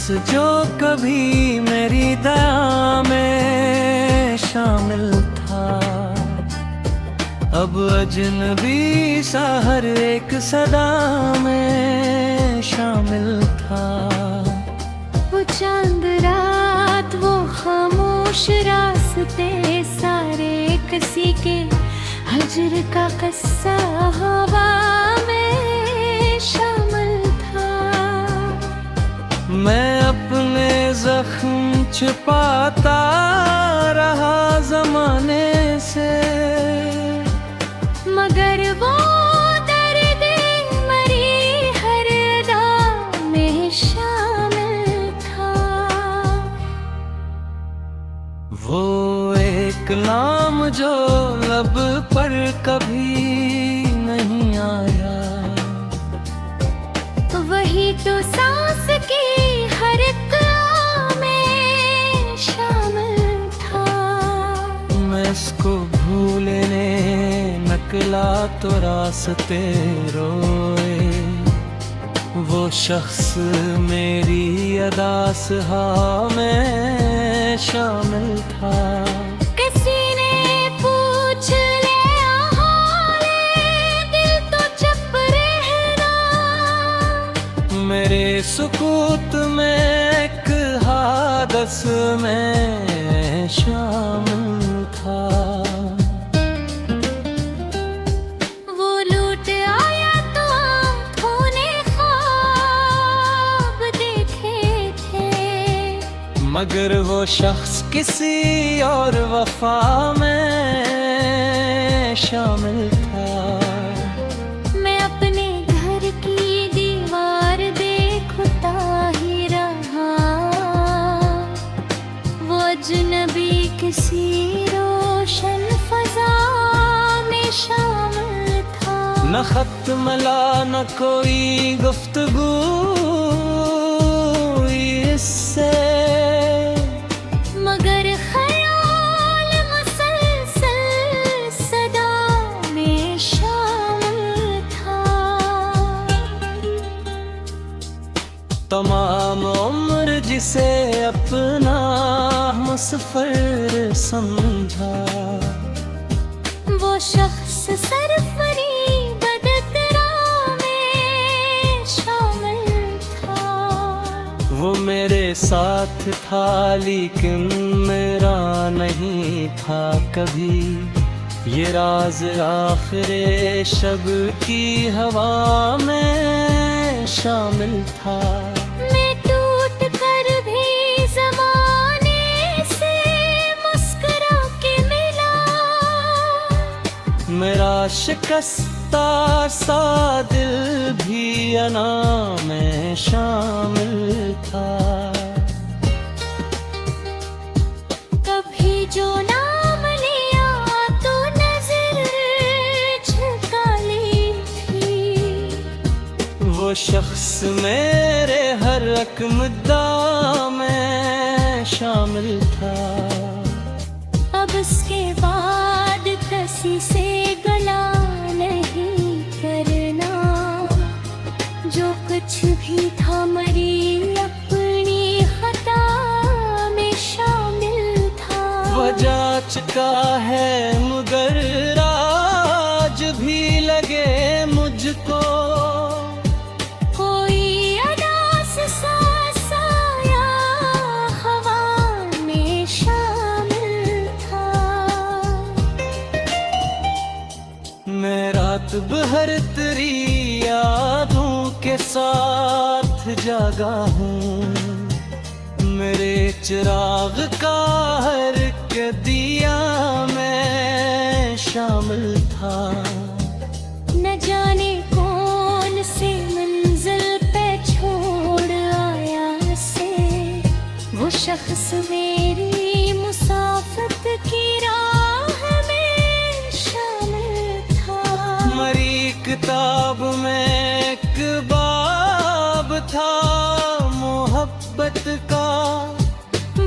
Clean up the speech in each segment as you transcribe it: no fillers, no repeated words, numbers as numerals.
जो कभी मेरी दया में शामिल था, अब अजनबी सा हर एक सदा में शामिल था। वो चांद रात, वो खामोश रास्ते, सारे किसी के हजर का किस्सा हवा में शामिल था। मैं अपने जख्म छिपाता रहा जमाने से, मगर वो दर्द मरी हर अदा में शामिल था। वो एक नाम जो लब पर कभी नहीं आया, वही तो सांस की हर एक आ में शामिल था। मैं इसको भूलने निकला तो रास्ते रोए, वो शख्स मेरी अदा सहा में शामिल था। किसी ने पूछ लिया हाले, दिल तो चुप रहना। मेरे सुकूत में एक हादस में शामिल था। वो लूट आया तो आँखों ने ख्वाब देखे थे, मगर वो शख्स किसी और वफा में शामिल था। मैं अपने घर की दीवार देखता ही रहा, वो अजनबी किसी रोशन फजा में शामिल था। न खत मिला न कोई गुफ्तगू इससे, मगर ख्याल मुसलसल सदा में शामिल था। तमाम उम्र जिसे अपना मुसफर समझा, वो शख्स सरफरी बदतरा में शामिल था। वो मेरे साथ था लेकिन मेरा नहीं था कभी, ये राज आखिरे शब की हवा में शामिल था। मैं टूट कर भी ज़माने से मुस्कुरा के मिला, मेरा शिकस्ता सा दिल भी अना में शामिल था। कभी जो नाम लिया तो नजर झुका ली थी। वो शख्स मेरे हर एक मुद्दा में शामिल था। अब इसके बाद किसी से गला नहीं करना, जो कुछ भी था मरी अपनी खता में शामिल था। वजह चुका है मगर आज भी लगे मुझको, कोई अदास सा साया हवा में शामिल था। मैं रात भर तेरी यादों के साथ जागा हूँ, मेरे चिराग का हर एक दिया में शामिल था। न जाने कौन से मंजिल पे छोड़ आया से, वो शख्स मेरी मुसाफत की राह में शामिल था। मरी किताब में एक बाब था मोहब्बत का,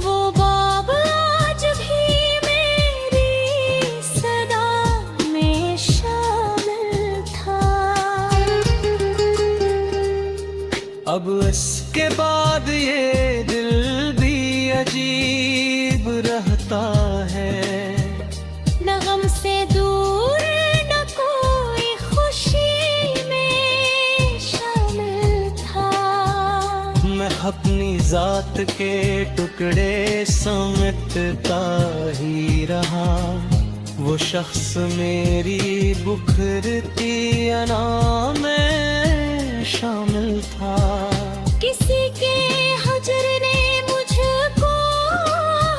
वो बाब आज भी मेरी सदा में शामिल था। अब इसके बाद ये दिल भी अजीब रहता है। न गम से दूर न कोई खुशी में शामिल था। मैं अपनी जात के टुकड़े समेटता ही रहा। वो शख्स मेरी बुखरती अना में शामिल था। किसी के हजर ने मुझको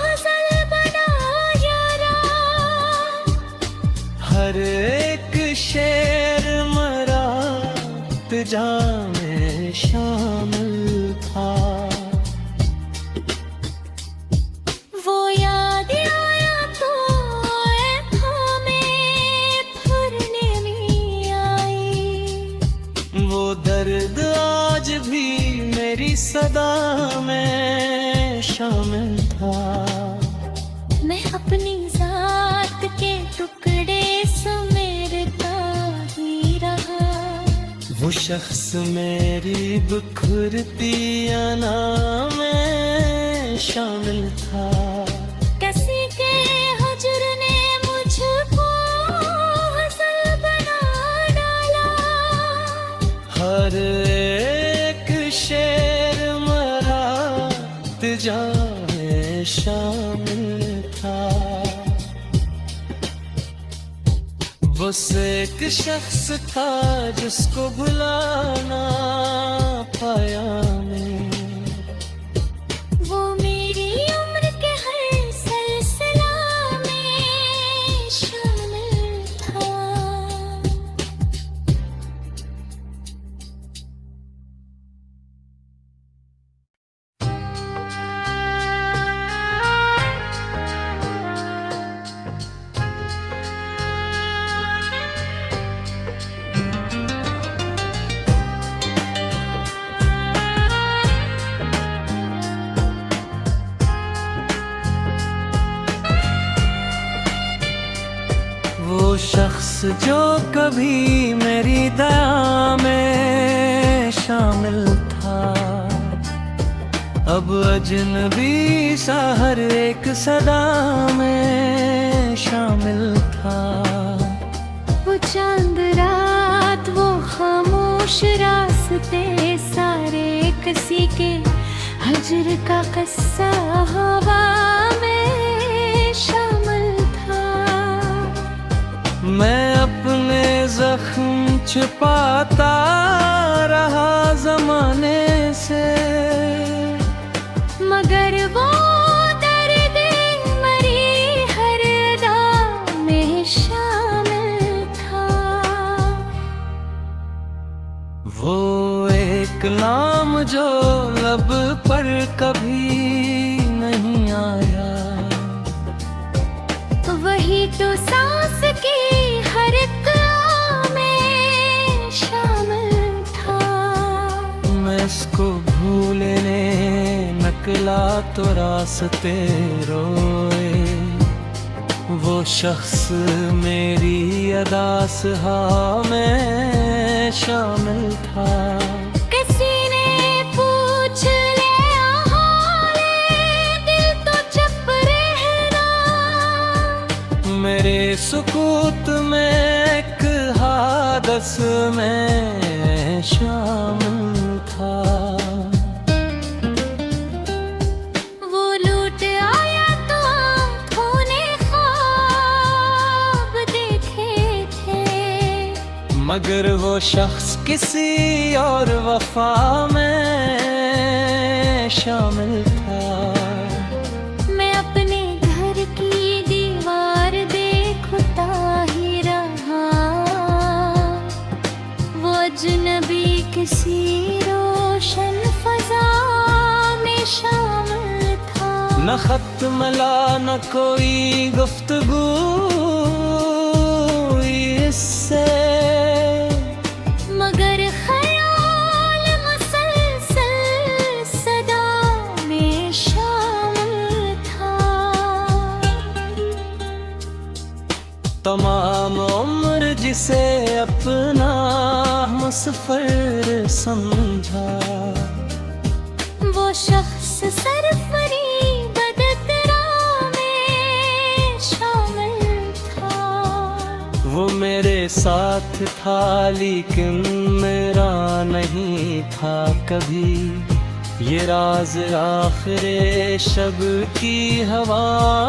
हज़ल बनाया रा। हर एक शेर मरा तुझा में शामिल था। वो याद आया तो आँखों में भरने में आई। वो दर्द आज भी मेरी सदा में शामिल था। मैं अपनी जात के टुकड़े समेटता ही रहा। वो शख्स मेरी बुखरती अना में शामिल था। किसी के हजर ने मुझको हज़ल बना डाला। हर एक शेर मरा तुझा में शामिल था। बस एक शख्स था जिसको भुलाना पाया मैं। वो मेरी उम्र के हर सिलसिला में शामिल था। वो शख्स जो कभी मेरी दया में शामिल था, अब अजनबी सा हर एक सदा में शामिल था। वो चांद रात, वो खामोश रास्ते सारे किसी के हजर का किस्सा हवा में शामिल था। मैं अपने जख्म छुपाता रहा जमाने से, मगर वो दर्द मरी हर अदा में शामिल था। वो एक नाम जो लब पर कभी नहीं आया, वही तो सांस की हर एक में शामिल था। मैं इसको भूलने नकला तो रास्ते रोए, वो शख्स मेरी अदास में शामिल था। किसी ने पूछ लिया हाले, दिल तो चुप रहना। मेरे सुकूत में एक हादस में शामिल था। वो लूट आया तो आँखों ने ख्वाब देखे थे, मगर वो शख्स किसी और वफा में शामिल था। मैं अपने घर की दीवार देखता ही रहा, वो अजनबी किसी रोशन फजा में शामिल था। न खत मिला न कोई गुफ्तगू इससे, मगर ख्याल मुसलसल सदा में शामिल था। तमाम उम्र जिसे अपना मुसफर समझा, वो मेरे साथ था लेकिन मेरा नहीं था कभी। ये राज आखिरे शब की हवा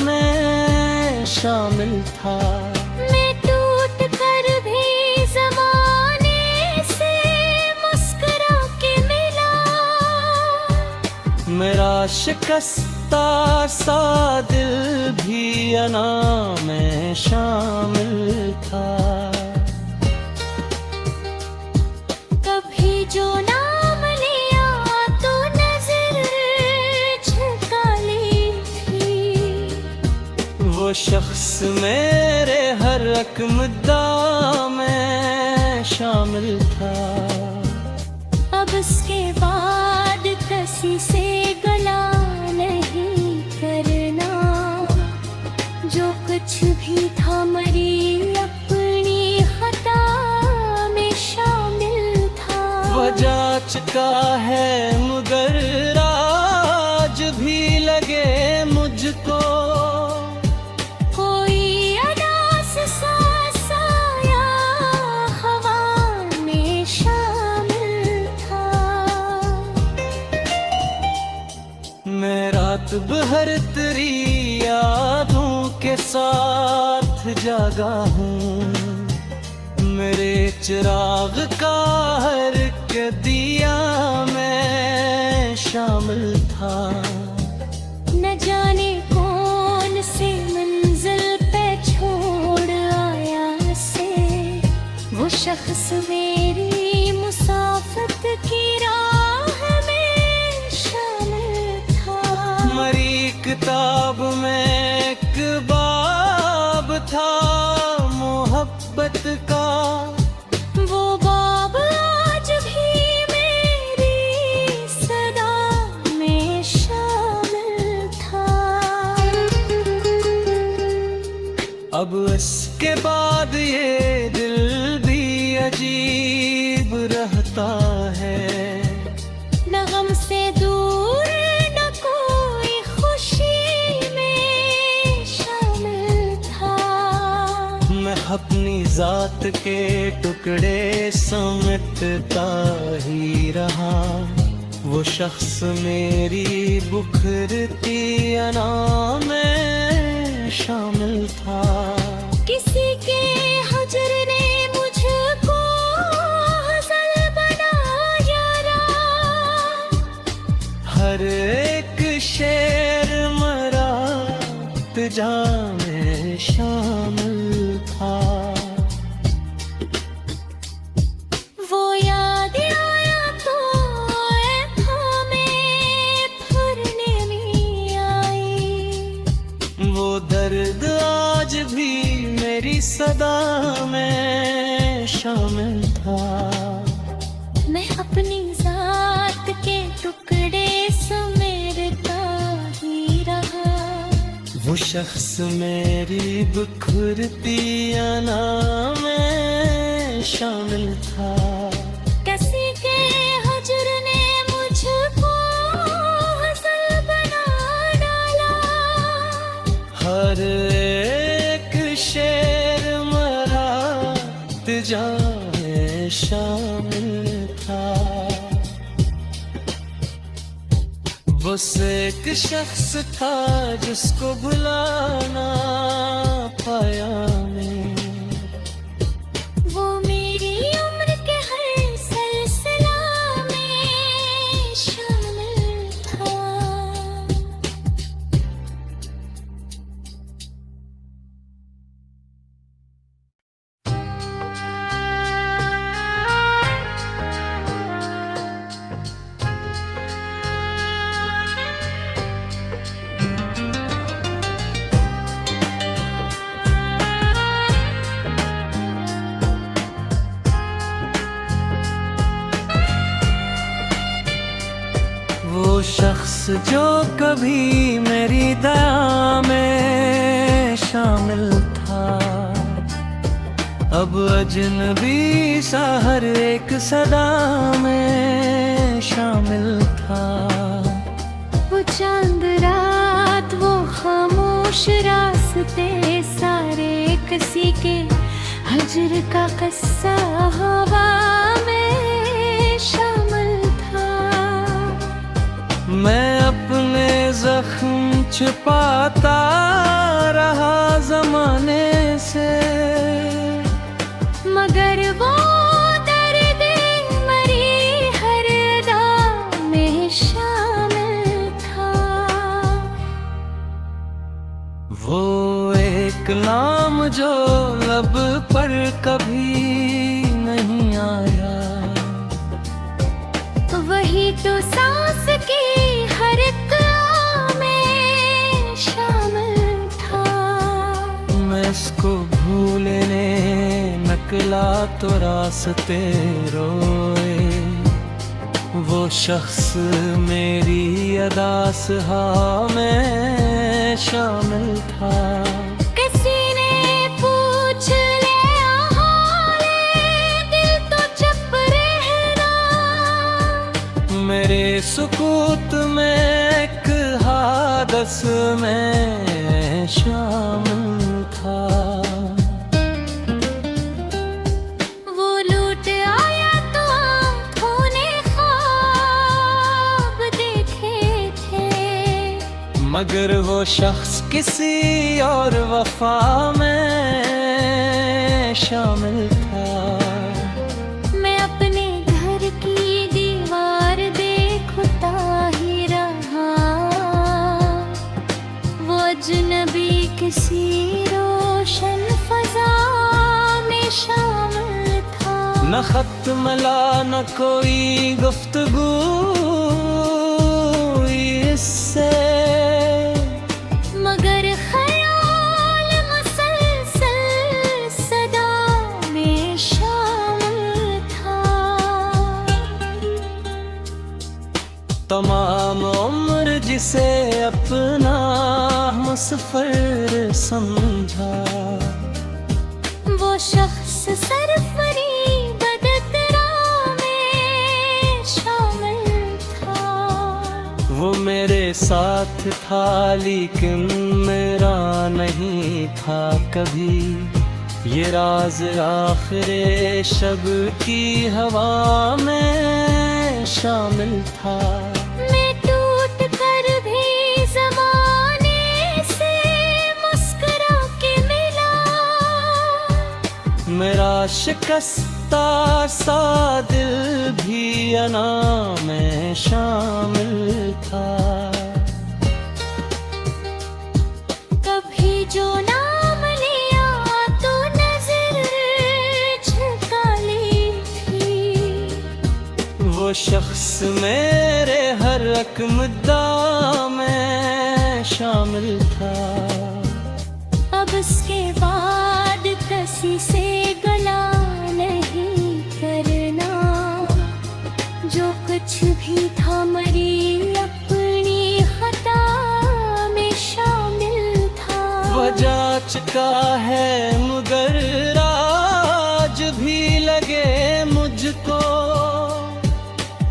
में शामिल था। मैं टूट कर भी ज़माने से मुस्कुरा के मिला। मेरा शिकस्ता सा दिल भी अना में शामिल था। कभी जो नाम लिया तो नजर झुका ली थी। वो शख्स मेरे हर एक मुद्दा में शामिल था। अब उसके बाद किसी से गला नहीं करना। जो कुछ भी था मरी अपनी खता में शामिल था। वो जा चुका है मगर आज भी लगे मुझको। कोई अदास सा साया हवा में शामिल था। मैं रात भर तेरी यादों के साथ जागा हूँ। मेरे चिराग का हर एक दिया में शामिल था। न जाने कौन से मंजिल पे छोड़ आया से वो शख्स मेरी मुसाफत की राह में शामिल था। मरी किताब में एक बाब था मोहब्बत का। वो बाब आज भी मेरी सदा में शामिल था। अब इसके बाद ये दिल भी अजीब रहता है। न गम से दूर न कोई खुशी में शामिल था। मैं अपनी जात के टुकड़े समेटता ही रहा। वो शख्स मेरी बुखरती अना में शामिल था। किसी के हजर ने मुझको हज़ल बनाया रा। हर एक शेर मरा तुझा में शामिल था। वो याद आया तो आँखों में फुरने में आई। वो दर्द आज भी मेरी सदा में शामिल था। मैं अपनी जात के टुकड़े समेटता ही रहा। वो शख्स मेरी बुखरती अना में शामिल था। किसी के हजर ने मुझको हज़ल बना डाला। हर एक शेर मरा तुझा में शामिल था। बस एक शख्स था जिसको भुलाना पाया मैं। वो मेरी उम्र के हर सिलसिला में शामिल था। वो शख्स जो कभी मेरी दया में शामिल था। अब अजनबी सा हर एक सदा में शामिल था। वो चांद रात वो खामोश रास्ते सारे किसी के हजर का किस्सा हवा में शामिल था। मैं अपने जख्म छिपाता रहा जमाने से, मगर वो दर्द मरी हर अदा में शामिल था। वो एक नाम जो लब पर कभी नहीं आया, वही तो सांस की हर एक आ में शामिल था। मैं इसको भूलने निकला तो रास्ते रोए, वो शख्स मेरी अदास हाँ में शामिल था। किसी ने पूछ लिया हाले, दिल तो चुप रहना। मेरे सुकूत में एक हादस में शामिल था। वो लूट आया तो आँखों ने ख्वाब देखे थे, मगर वो शख्स किसी और वफा में शामिल था। मैं अपने घर की दीवार देखता ही रहा, वो अजनबी किसी रोशन फजा में शामिल था। न खत मिला न कोई गुफ्तगू इससे, मगर ख्याल मुसलसल सदा में शामिल था। तमाम उम्र जिसे अपना मुसफर समझा, वो शख्स सरफरी बदतरा में शामिल था। वो मेरे साथ था लेकिन मेरा नहीं था कभी, ये राज आखिरे शब की हवा में शामिल था। मैं टूट कर भी ज़माने से मुस्कुरा के मिला, मेरा शिकस्ता सा दिल भी अना में शामिल था। कभी जो नाम लिया तो नजर झुका ली थी। वो शख्स मेरे हर एक मुद्दा में शामिल था। अब इसके बाद किसी से गला नहीं करना, जो कुछ भी था मरी अपनी खता में शामिल था। वजह चुका है मगर आज भी लगे मुझको,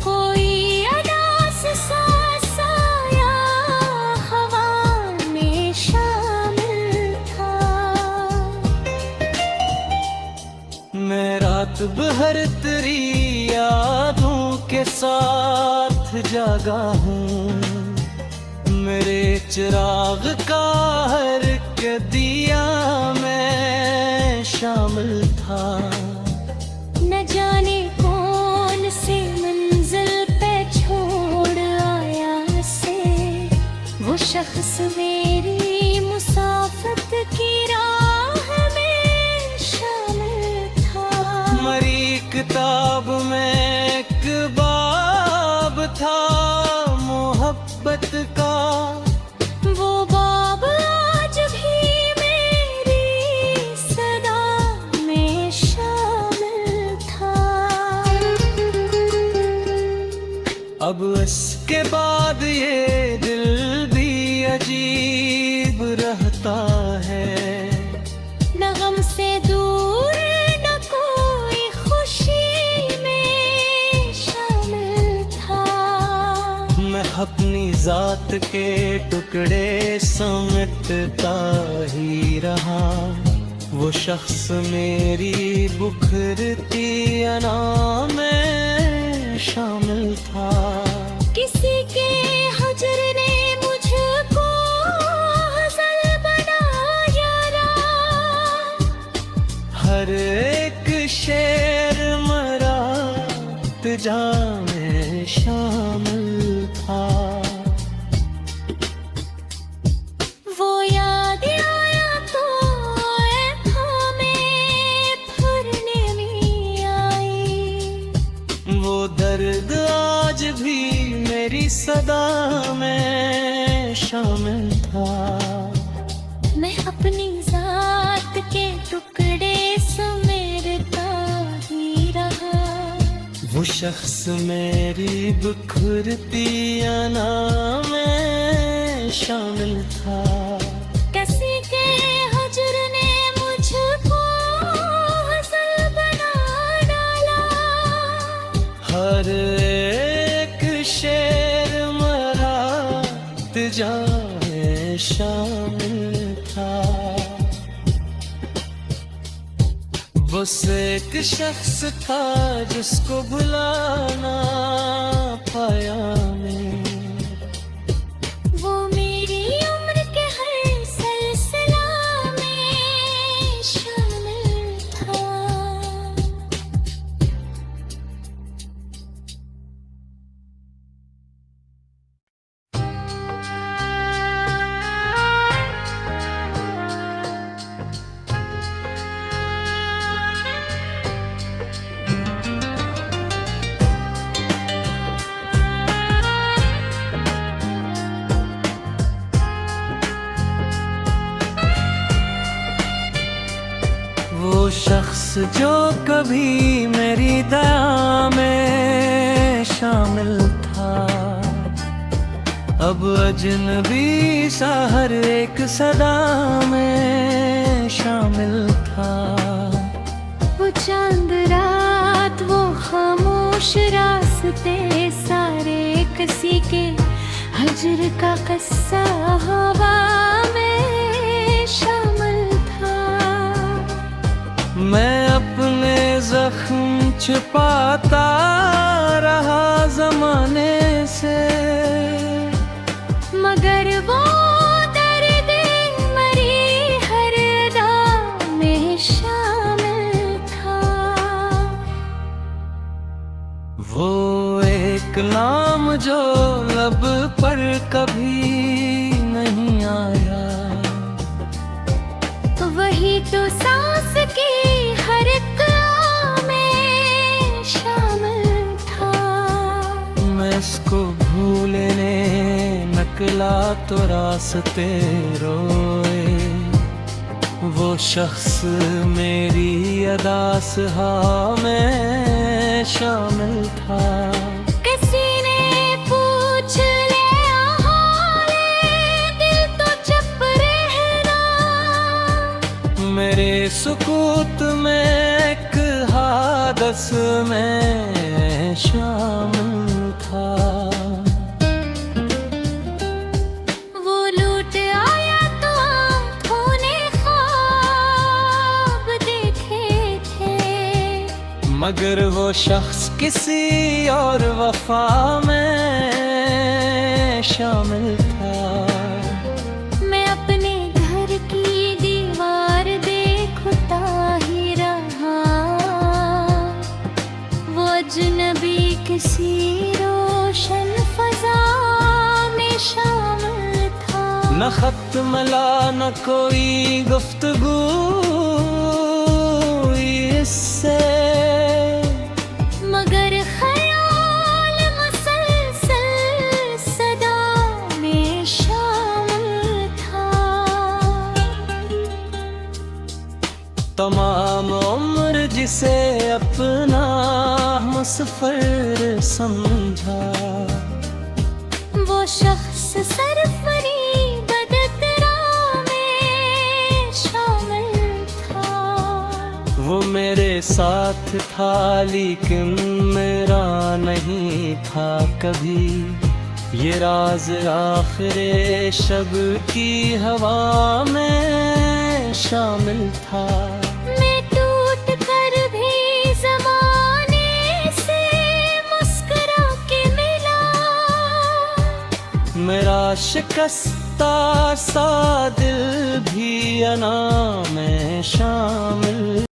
कोई अदास सा साया हवा में शामिल था। मैं रात भर तेरी यादों के साथ जागा हूँ, मेरे चिराग का हर एक दिया में शामिल था। न जाने कौन से मंजिल पे छोड़ आया से, वो शख्स मेरी मुसाफत की राह में शामिल था। मरी किताब में एक बाब था मोहब्बत का, वो बाब आज भी मेरी सदा में शामिल था। अब इसके बाद ये दिल भी अजीब रहता है। न गम से दूर न कोई खुशी में शामिल था। मैं अपनी जात के टुकड़े समेटता ही रहा, वो शख्स मेरी बुखरती अना में शामिल था। किसी के हजर ने मुझको हज़ल बनाया रा। हर एक शेर मरा तुझा में शामिल था। वो याद आया तो हमें भरने में आई। वो दर्द आज भी मेरी सदा में शामिल था। मैं अपनी जात के टुकड़े समेटता ही रहा। वो शख्स मेरी बिखरती अना में शामिल था। किसी के हजर ने मुझको हज़ल बना डाला। हर एक शेर मरा तुझा में शामिल था। बस एक शख्स था जिसको भुलाना पाया मैं। वो मेरी उम्र के हर सिलसिला में शामिल था। वो शख्स जो कभी मेरी दया में शामिल था, अब अजनबी सा हर एक सदा में शामिल था। वो चांद रात, वो खामोश रास्ते सारे किसी के हजर का किस्सा हवा में शामिल था। मैं अपने जख्म छुपाता रहा जमाने से, मगर वो दर्द मरी हर दाम में शामिल था। वो एक नाम जो लब पर कभी नहीं आया, वही तो सांस की हर एक में शामिल था। मैं इसको भूलने नकला तो रास्ते रोए। वो शख्स मेरी अदास हाँ में शामिल था। किसी ने पूछ लिया हाले, दिल तो चुप रहना। मेरे सुकूत में एक हादस में शामिल था। वो लूट आया तो आँखों ने ख्वाब देखे थे, मगर वो शख्स किसी और वफा में शामिल था। मैं अपने घर की दीवार देखता ही रहा। वो अजनबी किसी रोशन फजा में शामिल था। न खत मिला न कोई गुफ्तगू इससे, मगर ख्याल मुसलसल सदा में शामिल था। तमाम उम्र जिसे अपना मुसफर समझा, वो शख्स सरफरी बदतरा में शामिल था। वो मेरे साथ था लेकिन मेरा नहीं था कभी। ये राज आखिरे शब की हवा में शामिल था। मैं टूट कर भी ज़माने से मुस्कुरा के मिला। मेरा शिकस्ता सा दिल भी अना में शामिल